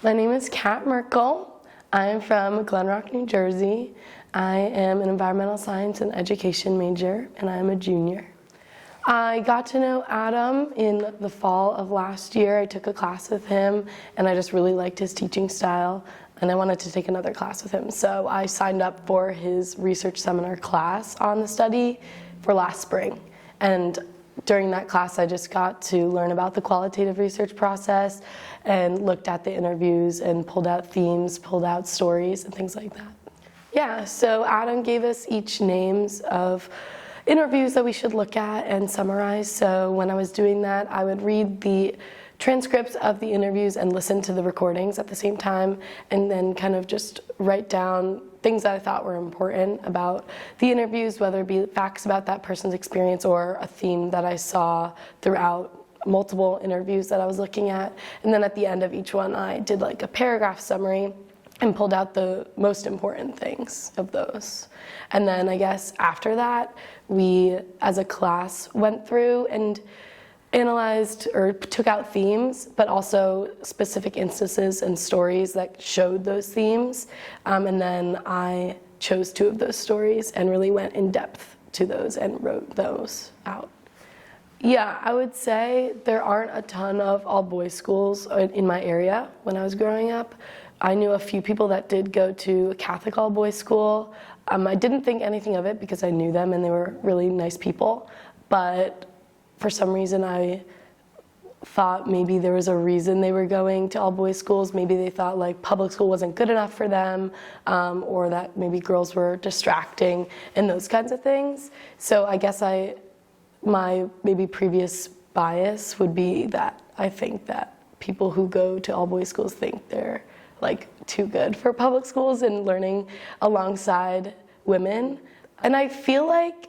My name is Kat Merkle. I'm from Glen Rock, New Jersey. I am an environmental science and education major, and I'm a junior. I got to know Adam in the fall of last year. I took a class with him, and I just really liked his teaching style, and I wanted to take another class with him. So I signed up for his research seminar class on the study for last spring. And during that class, I just got to learn about the qualitative research process and looked at the interviews and pulled out themes, pulled out stories, and things like that. Yeah, so Adam gave us each names of interviews that we should look at and summarize. So when I was doing that, I would read the transcripts of the interviews and listen to the recordings at the same time, and then kind of just write down things that I thought were important about the interviews, whether it be facts about that person's experience or a theme that I saw throughout multiple interviews that I was looking at. And then at the end of each one, I did like a paragraph summary and pulled out the most important things of those. And then I guess after that, we as a class went through and analyzed or took out themes, but also specific instances and stories that showed those themes. And then I chose 2 of those stories and really went in depth to those and wrote those out. Yeah, I would say there aren't a ton of all-boys schools in my area when I was growing up. I knew a few people that did go to a Catholic all-boys school. I didn't think anything of it because I knew them and they were really nice people, but for some reason I thought maybe there was a reason they were going to all-boys schools. Maybe they thought like public school wasn't good enough for them, or that maybe girls were distracting and those kinds of things. So I guess my maybe previous bias would be that I think that people who go to all-boys schools think they're like too good for public schools and learning alongside women. And I feel like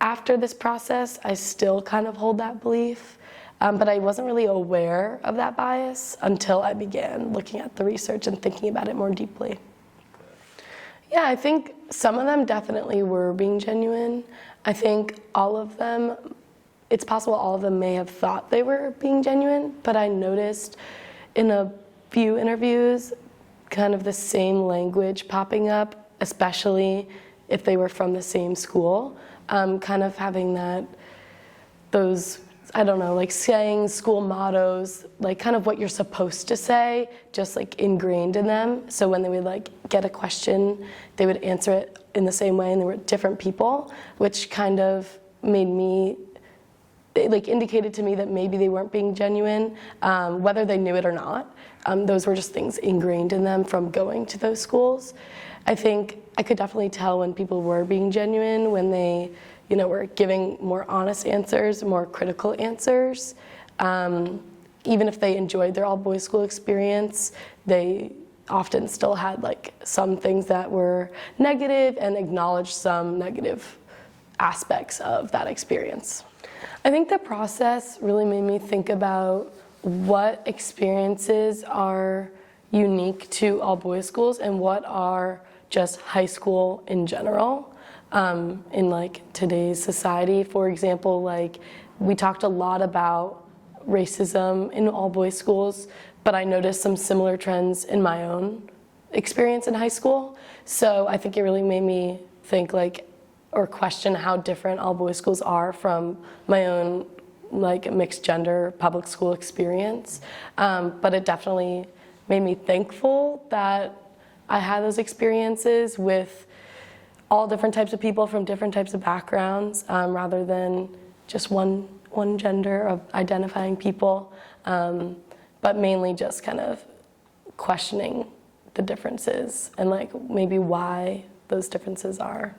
after this process, I still kind of hold that belief, but I wasn't really aware of that bias until I began looking at the research and thinking about it more deeply. Yeah, I think some of them definitely were being genuine. I think all of them, it's possible all of them may have thought they were being genuine, but I noticed in a few interviews kind of the same language popping up, especially if they were from the same school. Kind of having those, I don't know, like saying school mottos, like kind of what you're supposed to say, just like ingrained in them. So when they would like get a question, they would answer it in the same way, and they were different people, which kind of made me, it like indicated to me that maybe they weren't being genuine, whether they knew it or not. Those were just things ingrained in them from going to those schools. I think I could definitely tell when people were being genuine, when they, were giving more honest answers, more critical answers. Even if they enjoyed their all-boys school experience, they often still had like some things that were negative and acknowledged some negative aspects of that experience. I think the process really made me think about what experiences are unique to all-boys schools and what are just high school in general. In like today's society, for example, like we talked a lot about racism in all-boys schools, but I noticed some similar trends in my own experience in high school. So I think it really made me think or question how different all-boys schools are from my own like mixed gender public school experience. But it definitely made me thankful that I had those experiences with all different types of people from different types of backgrounds, rather than just one gender of identifying people, but mainly just kind of questioning the differences and like maybe why those differences are.